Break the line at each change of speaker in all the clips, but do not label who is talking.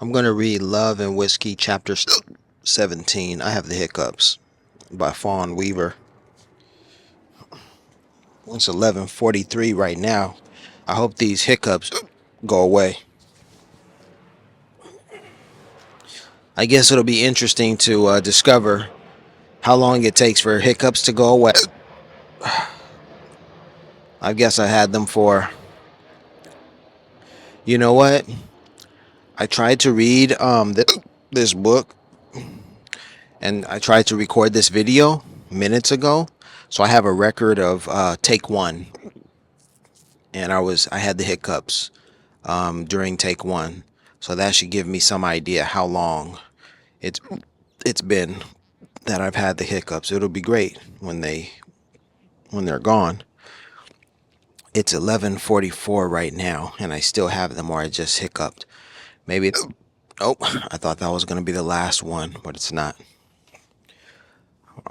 I'm going to read Love and Whiskey, chapter 17. I have the hiccups by Fawn Weaver. It's 11:43 right now. I hope these hiccups go away. I guess it'll be interesting to discover how long it takes for hiccups to go away. I guess I had them for, you know what? I tried to read this book, and I tried to record this video minutes ago. So I have a record of take one, and I had the hiccups during take one. So that should give me some idea how long it's it's been that I've had the hiccups. It'll be great when they're gone. It's 11:44 right now, and I still have them, or I just hiccuped. Maybe oh, I thought that was going to be the last one, but it's not.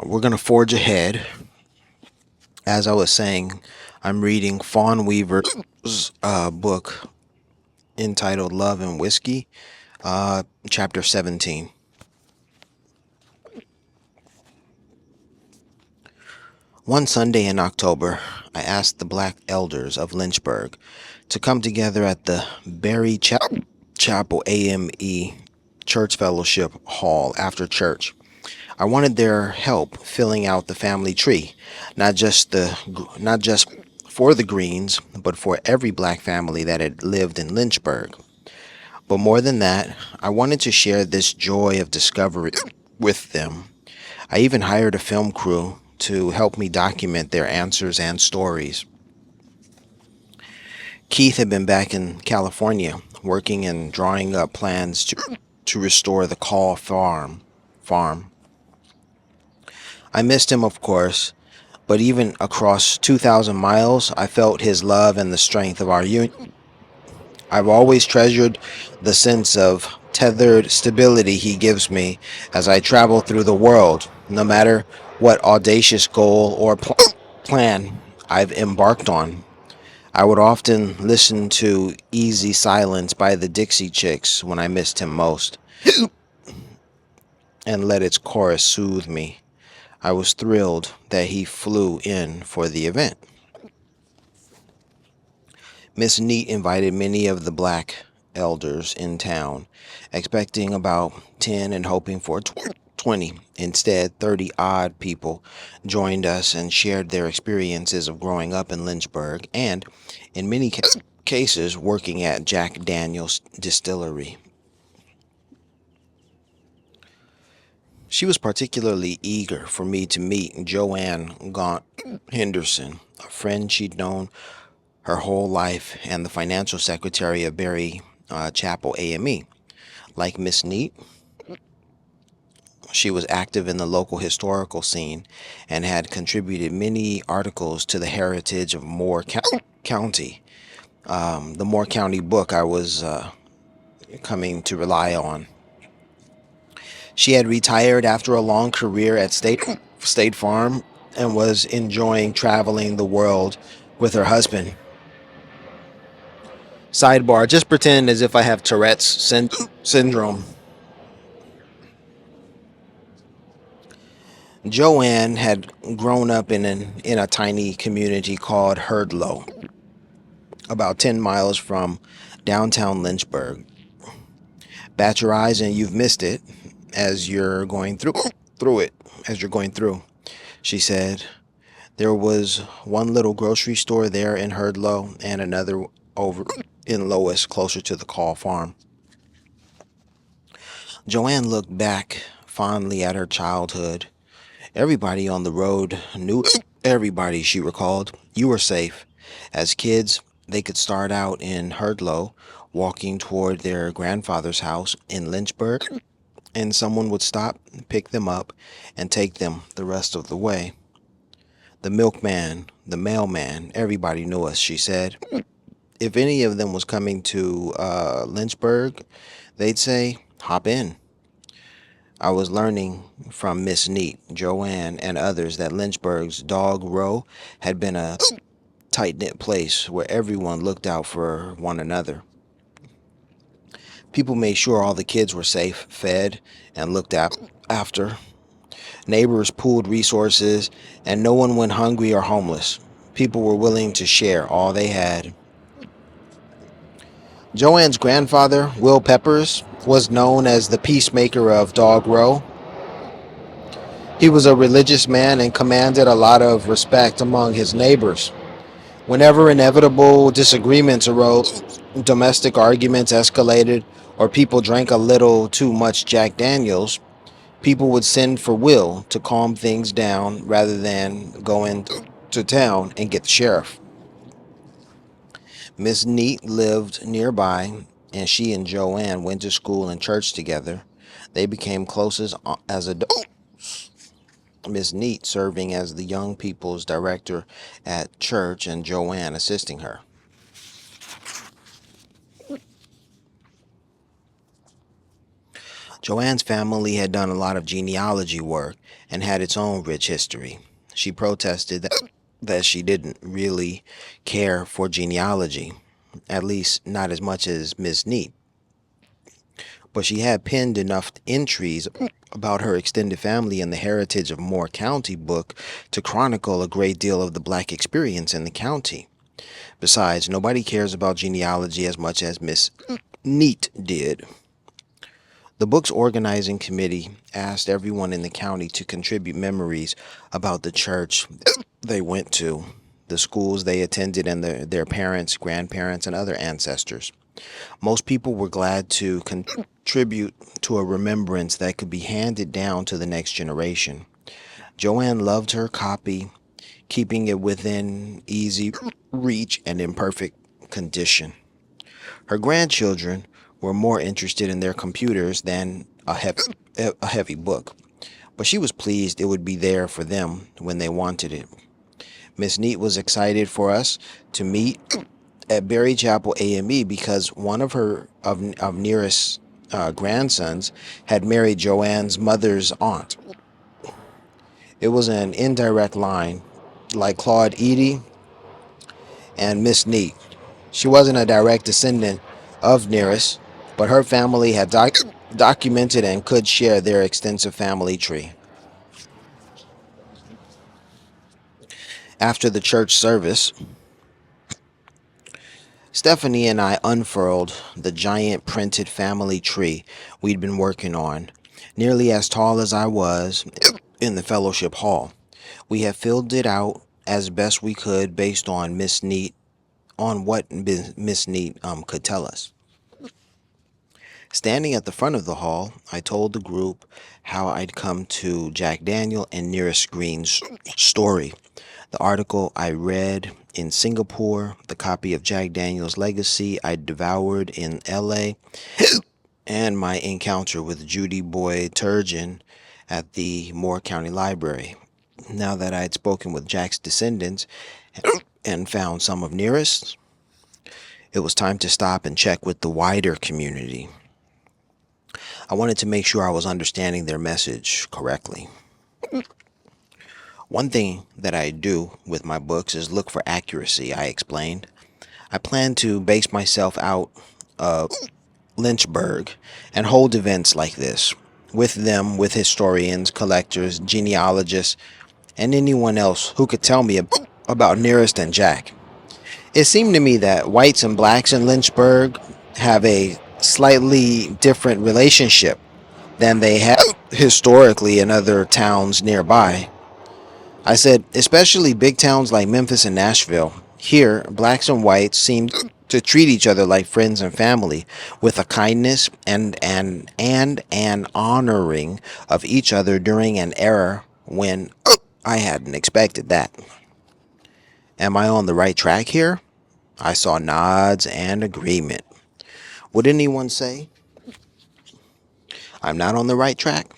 We're going to forge ahead. As I was saying, I'm reading Fawn Weaver's book entitled Love and Whiskey, chapter 17. One Sunday in October, I asked the black elders of Lynchburg to come together at the Berry Chapel AME Church Fellowship Hall after church. I wanted their help filling out the family tree, not just for the Greens, but for every black family that had lived in Lynchburg. But more than that, I wanted to share this joy of discovery with them. I even hired a film crew to help me document their answers and stories. Keith had been back in California working and drawing up plans to restore the Call farm. I missed him, of course, but even across 2,000 miles, I felt his love and the strength of our union. I've always treasured the sense of tethered stability he gives me as I travel through the world, no matter what audacious goal or plan I've embarked on. I would often listen to Easy Silence by the Dixie Chicks when I missed him most, and let its chorus soothe me. I was thrilled that he flew in for the event. Miss Neat invited many of the black elders in town, expecting about 10 and hoping for 20. Instead, 30 odd people joined us and shared their experiences of growing up in Lynchburg and, in many cases, working at Jack Daniel's distillery. She was particularly eager for me to meet Joanne Gaunt Henderson, a friend she'd known her whole life and the financial secretary of Berry Chapel AME. Like Miss Neat, she was active in the local historical scene and had contributed many articles to the heritage of Moore County, the Moore County book I was coming to rely on. She had retired after a long career at State Farm and was enjoying traveling the world with her husband. Sidebar, just pretend as if I have Tourette's syndrome. Joanne had grown up in a tiny community called Herdlow, about 10 miles from downtown Lynchburg. Bat your eyes and you've missed it as you're going through it, as you're going through, she said. There was one little grocery store there in Herdlow and another over in Lois, closer to the Call farm. Joanne looked back fondly at her childhood. Everybody on the road knew everybody, she recalled. You were safe. As kids, they could start out in Herdlow, walking toward their grandfather's house in Lynchburg, and someone would stop, pick them up, and take them the rest of the way. The milkman, the mailman, everybody knew us, she said. If any of them was coming to Lynchburg, they'd say, hop in. I was learning from Miss Neat, Joanne, and others that Lynchburg's Dog Row had been a tight-knit place where everyone looked out for one another. People made sure all the kids were safe, fed, and looked after. Neighbors pooled resources, and no one went hungry or homeless. People were willing to share all they had. Joanne's grandfather, Will Peppers, was known as the peacemaker of Dog Row. He was a religious man and commanded a lot of respect among his neighbors. Whenever inevitable disagreements arose, domestic arguments escalated, or people drank a little too much Jack Daniels, people would send for Will to calm things down rather than going to town and get the sheriff. Miss Neat lived nearby, and she and Joanne went to school and church together. They became close as adults. Miss Neat serving as the young people's director at church and Joanne assisting her. Joanne's family had done a lot of genealogy work and had its own rich history. She protested that she didn't really care for genealogy, at least not as much as Miss Neat, but she had penned enough entries about her extended family in the Heritage of Moore County book to chronicle a great deal of the black experience in the county. Besides, nobody cares about genealogy as much as Miss Neat did. The book's organizing committee asked everyone in the county to contribute memories about the church they went to, the schools they attended, and their parents, grandparents, and other ancestors. Most people were glad to contribute to a remembrance that could be handed down to the next generation. Joanne loved her copy, keeping it within easy reach and in perfect condition. Her grandchildren were more interested in their computers than a heavy book, but she was pleased it would be there for them when they wanted it. Miss Neat was excited for us to meet at Berry Chapel AME because one of her of nearest grandsons had married Joanne's mother's aunt. It was an indirect line, like Claude Edie and Miss Neat. She wasn't a direct descendant of Nearest, but her family had documented and could share their extensive family tree. After the church service, Stephanie and I unfurled the giant printed family tree we'd been working on, nearly as tall as I was in the fellowship hall. We had filled it out as best we could based on what Miss Neat could tell us. Standing at the front of the hall, I told the group how I'd come to Jack Daniel and Nearest Green's story. The article I read in Singapore, the copy of Jack Daniel's Legacy I devoured in LA, and my encounter with Judy Boyd Turgeon at the Moore County Library. Now that I had spoken with Jack's descendants and found some of Nearest, it was time to stop and check with the wider community. I wanted to make sure I was understanding their message correctly. One thing that I do with my books is look for accuracy, I explained. I plan to base myself out of Lynchburg and hold events like this with historians, collectors, genealogists, and anyone else who could tell me about Nearest and Jack. It seemed to me that whites and blacks in Lynchburg have a slightly different relationship than they have historically in other towns nearby. I said, especially big towns like Memphis and Nashville. Here, blacks and whites seem to treat each other like friends and family, with a kindness and an honoring of each other during an era when I hadn't expected that. Am I on the right track here? I saw nods and agreement. Would anyone say I'm not on the right track?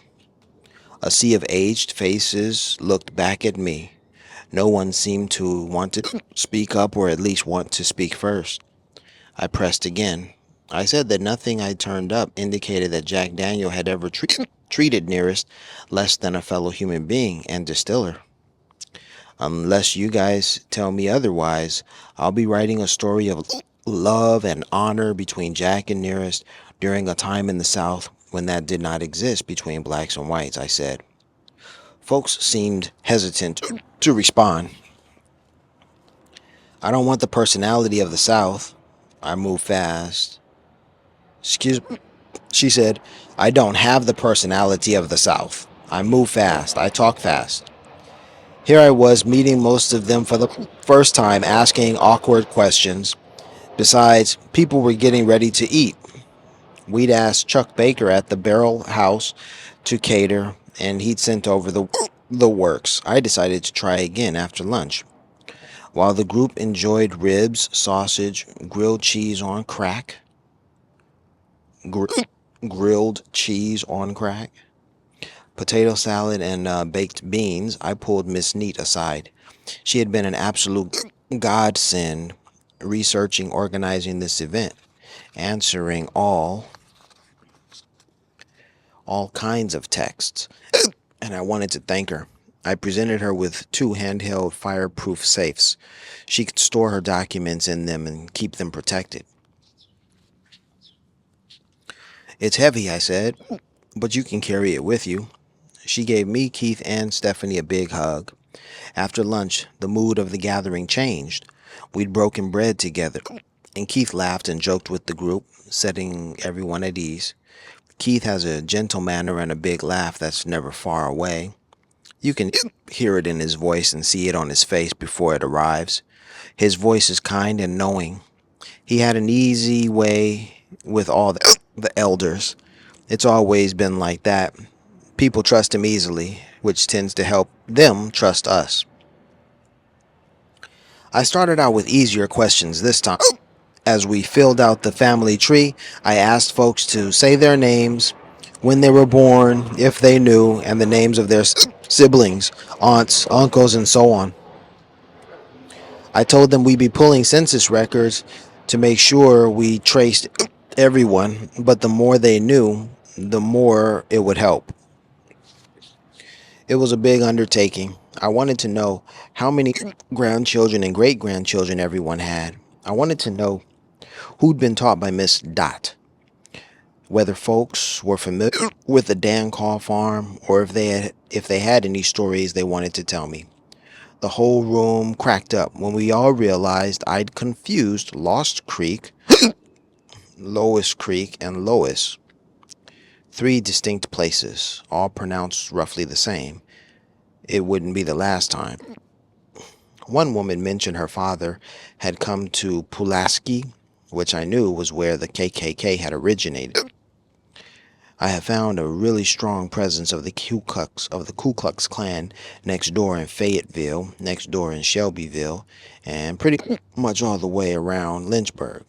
A sea of aged faces looked back at me. No one seemed to want to speak up, or at least want to speak first. I pressed again. I said that nothing I turned up indicated that Jack Daniel had ever treated Nearest less than a fellow human being and distiller. Unless you guys tell me otherwise, I'll be writing a story of love and honor between Jack and Nearest, during a time in the South when that did not exist between blacks and whites, I said. Folks seemed hesitant to respond. I don't want the personality of the South. I move fast. Excuse me, she said. I don't have the personality of the South. I move fast. I talk fast. Here I was meeting most of them for the first time, asking awkward questions. Besides, people were getting ready to eat. We'd asked Chuck Baker at the Barrel House to cater, and he'd sent over the works. I decided to try again after lunch. While the group enjoyed ribs, sausage, grilled cheese on crack, gr- grilled cheese on crack, potato salad, and baked beans, I pulled Miss Neat aside. She had been an absolute godsend researching, organizing this event, answering all kinds of texts, and I wanted to thank her. I presented her with two handheld fireproof safes. She could store her documents in them and keep them protected. It's heavy, I said, but you can carry it with you. She gave me, Keith, and Stephanie a big hug. After lunch, the mood of the gathering changed. We'd broken bread together, and Keith laughed and joked with the group, setting everyone at ease. Keith has a gentle manner and a big laugh that's never far away. You can hear it in his voice and see it on his face before it arrives. His voice is kind and knowing. He had an easy way with all the elders. It's always been like that. People trust him easily, which tends to help them trust us. I started out with easier questions this time. As we filled out the family tree, I asked folks to say their names, when they were born, if they knew, and the names of their siblings, aunts, uncles, and so on. I told them we'd be pulling census records to make sure we traced everyone, but the more they knew, the more it would help. It was a big undertaking. I wanted to know how many grandchildren and great grandchildren everyone had. I wanted to know who'd been taught by Miss Dot, whether folks were familiar with the Dan Call farm, or if they had any stories they wanted to tell me. The whole room cracked up when we all realized I'd confused Lost Creek, Lois Creek, and Lois. Three distinct places, all pronounced roughly the same. It wouldn't be the last time. One woman mentioned her father had come to Pulaski, which I knew was where the KKK had originated. I have found a really strong presence of the Ku Klux Klan next door in Fayetteville, next door in Shelbyville, and pretty much all the way around Lynchburg.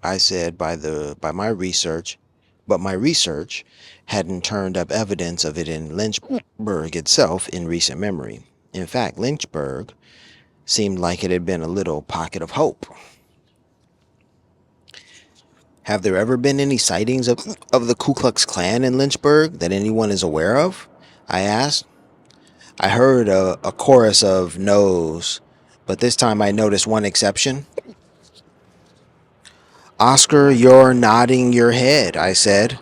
I said by my research, but my research hadn't turned up evidence of it in Lynchburg itself in recent memory. In fact, Lynchburg seemed like it had been a little pocket of hope. Have there ever been any sightings of the Ku Klux Klan in Lynchburg that anyone is aware of? I asked. I heard a chorus of no's, but this time I noticed one exception. Oscar, you're nodding your head, I said.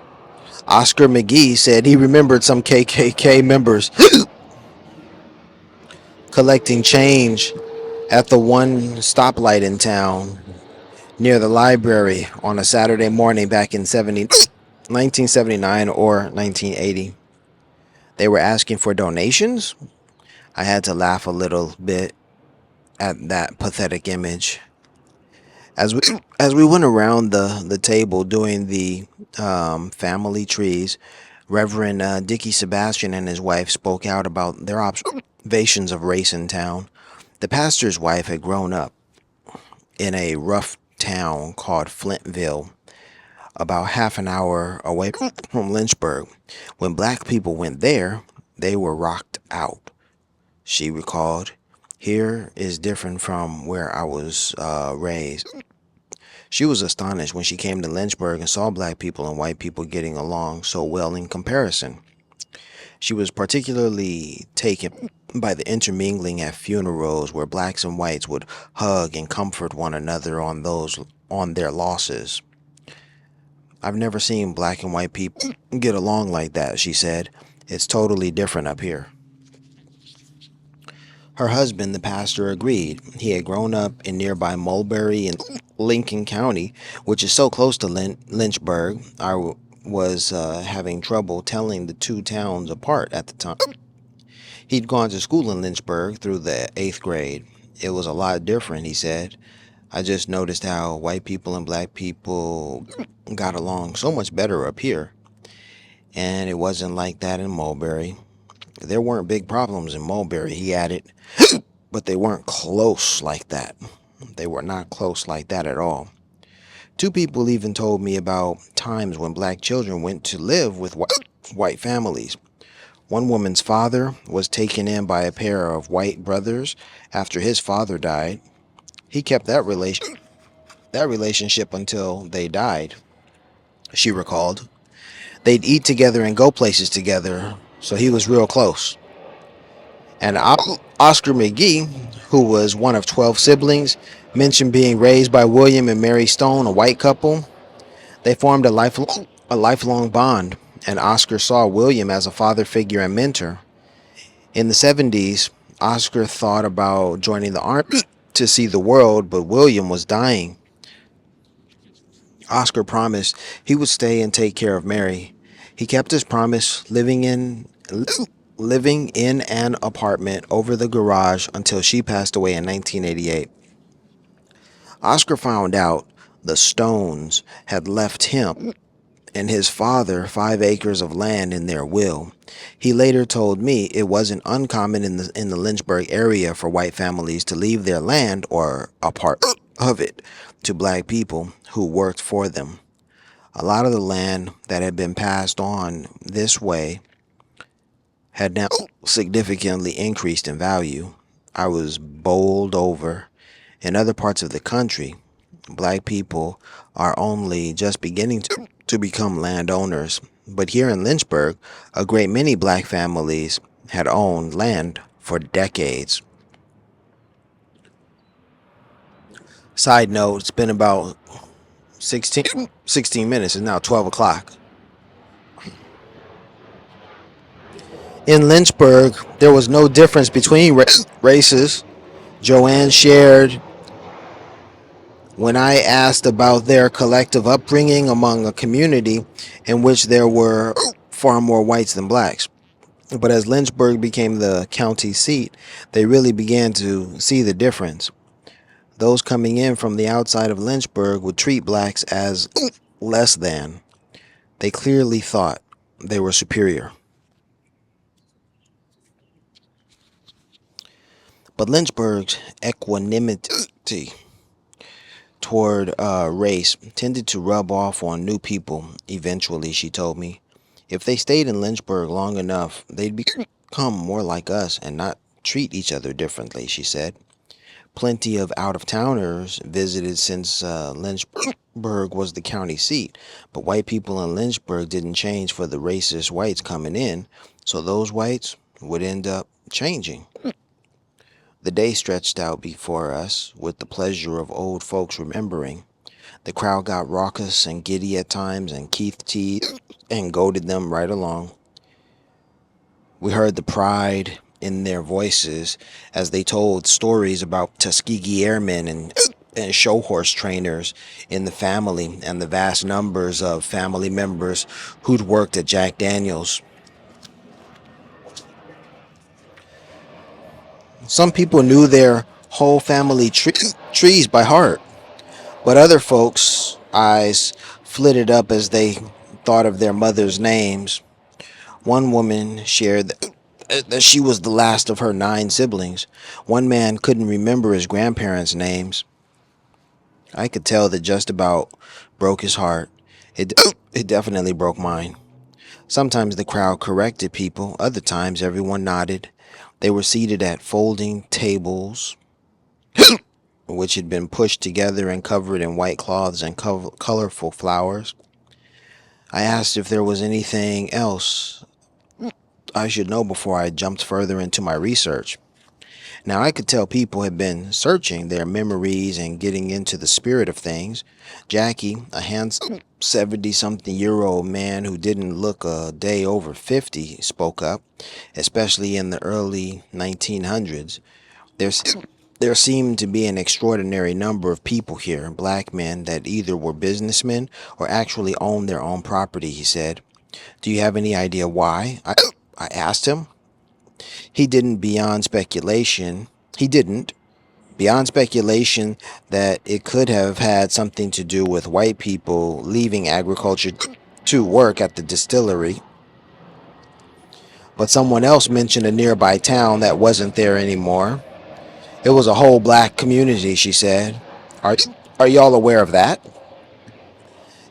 Oscar McGee said he remembered some KKK members collecting change at the one stoplight in town near the library on a Saturday morning back in 1979 or 1980. They were asking for donations? I had to laugh a little bit at that pathetic image. As we as we went around the table doing the family trees, Reverend Dickie Sebastian and his wife spoke out about their observations of race in town. The pastor's wife had grown up in a rough town called Flintville, about half an hour away from Lynchburg. When black people went there, they were rocked out. She recalled, "Here is different from where I was raised." She was astonished when she came to Lynchburg and saw black people and white people getting along so well in comparison. She was particularly taken by the intermingling at funerals where blacks and whites would hug and comfort one another on their losses. I've never seen black and white people get along like that, she said. It's totally different up here. Her husband, the pastor, agreed. He had grown up in nearby Mulberry in Lincoln County, which is so close to Lynchburg. I was having trouble telling the two towns apart at the time. He'd gone to school in Lynchburg through the eighth grade. It was a lot different, he said. I just noticed how white people and black people got along so much better up here. And it wasn't like that in Mulberry. There weren't big problems in Mulberry, he added, but they weren't close like that. They were not close like that at all. Two people even told me about times when black children went to live with white families. One woman's father was taken in by a pair of white brothers after his father died. He kept that relationship until they died, she recalled. They'd eat together and go places together, so he was real close. And Oscar McGee, who was one of 12 siblings, mentioned being raised by William and Mary Stone, a white couple. They formed a lifelong bond, and Oscar saw William as a father figure and mentor. In the 70s, Oscar thought about joining the army to see the world, but William was dying. Oscar promised he would stay and take care of Mary. He kept his promise, living in an apartment over the garage until she passed away in 1988. Oscar found out the Stones had left him and his father 5 acres of land in their will. He later told me it wasn't uncommon in the Lynchburg area for white families to leave their land or a part of it to black people who worked for them. A lot of the land that had been passed on this way had now significantly increased in value. I was bowled over. In other parts of the country, black people are only just beginning to become landowners. But here in Lynchburg, a great many black families had owned land for decades. Side note, it's been about 16 minutes. It's now 12 o'clock. In Lynchburg, there was no difference between races. Joanne shared when I asked about their collective upbringing among a community in which there were far more whites than blacks. But as Lynchburg became the county seat, they really began to see the difference. Those coming in from the outside of Lynchburg would treat blacks as less than. They clearly thought they were superior. But Lynchburg's equanimity toward race tended to rub off on new people eventually, she told me. If they stayed in Lynchburg long enough, they'd become more like us and not treat each other differently, she said. Plenty of out-of-towners visited since Lynchburg was the county seat, but white people in Lynchburg didn't change for the racist whites coming in, so those whites would end up changing. The day stretched out before us with the pleasure of old folks remembering. The crowd got raucous and giddy at times, and Keith teased and goaded them right along. We heard the pride in their voices as they told stories about Tuskegee airmen and show horse trainers in the family and the vast numbers of family members who'd worked at Jack Daniels. Some people knew their whole family trees by heart, but other folks' eyes flitted up as they thought of their mother's names. One woman shared that she was the last of her 9 siblings. One man couldn't remember his grandparents' names. I could tell that just about broke his heart. It definitely broke mine. Sometimes the crowd corrected people, other times everyone nodded. They were seated at folding tables, which had been pushed together and covered in white cloths and colorful flowers. I asked if there was anything else I should know before I jumped further into my research. Now, I could tell people had been searching their memories and getting into the spirit of things. Jackie, a handsome 70-something-year-old man who didn't look a day over 50, spoke up, especially in the early 1900s. There's there seemed to be an extraordinary number of people here, black men that either were businessmen or actually owned their own property, he said. Do you have any idea why? I asked him. He didn't beyond speculation. He didn't. Beyond speculation that it could have had something to do with white people leaving agriculture to work at the distillery. But someone else mentioned a nearby town that wasn't there anymore. It was a whole black community, she said. Are y'all aware of that?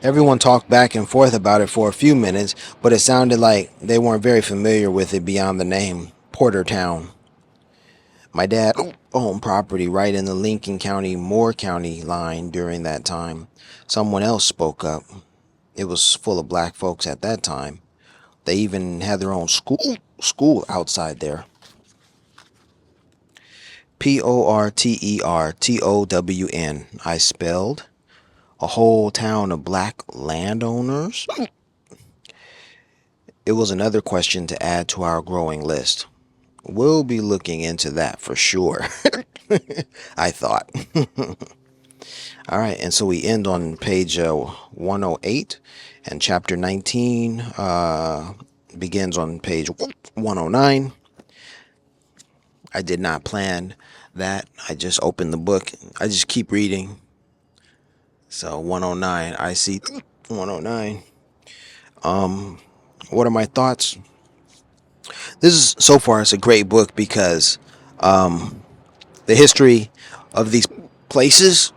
Everyone talked back and forth about it for a few minutes, but it sounded like they weren't very familiar with it beyond the name, Portertown. My dad owned property right in the Lincoln County, Moore County line during that time. Someone else spoke up. It was full of black folks at that time. They even had their own school outside there. Portertown, I spelled. A whole town of black landowners? It was another question to add to our growing list. We'll be looking into that for sure, I thought. All right, and so we end on page 108, and chapter 19 begins on page 109. I did not plan that. I just opened the book. I just keep reading. So 109, iSee109. What are my thoughts? This is so far it's a great book because the history of these places,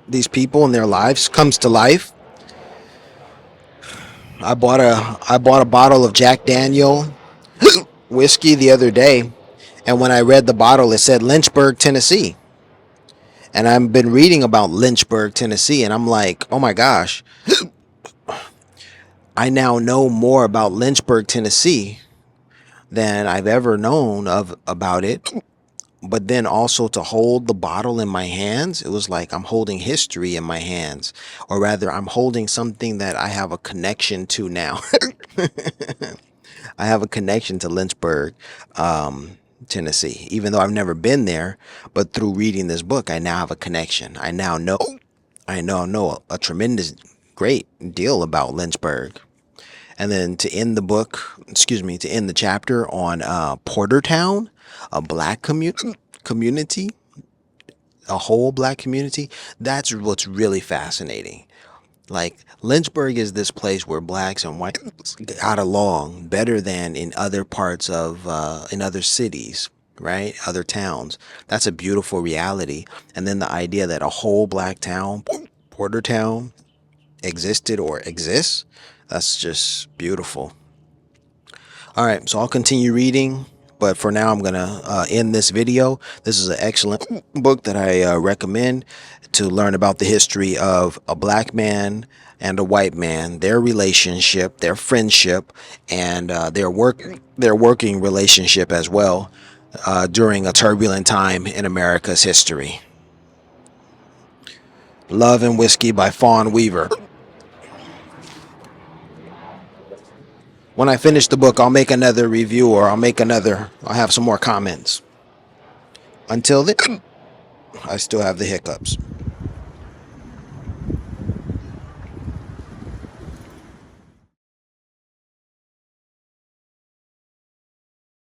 these people and their lives comes to life. I bought a bottle of Jack Daniel whiskey the other day, and when I read the bottle, it said Lynchburg, Tennessee. And I've been reading about Lynchburg, Tennessee, and I'm like, oh my gosh, I now know more about Lynchburg, Tennessee than I've ever known of about it. But then also to hold the bottle in my hands, it was like I'm holding history in my hands, or rather, I'm holding something that I have a connection to now. I have a connection to Lynchburg, Tennessee, even though I've never been there. But through reading this book, I now have a connection. I know a tremendous, great deal about Lynchburg. And then to end the book, to end the chapter on Portertown, a black community, a whole black community. That's what's really fascinating. Like Lynchburg is this place where blacks and whites got along better than in other parts of in other cities, right? Other towns. That's a beautiful reality. And then the idea that a whole black town, Portertown, existed or exists, that's just beautiful. All right, so I'll continue reading, but for now I'm going to end this video. This is an excellent book that I recommend to learn about the history of a black man and a white man, their relationship, their friendship, and their working relationship as well during a turbulent time in America's history. Love and Whiskey by Fawn Weaver. When I finish the book, I'll make another review, or I'll have some more comments. Until then, I still have the hiccups.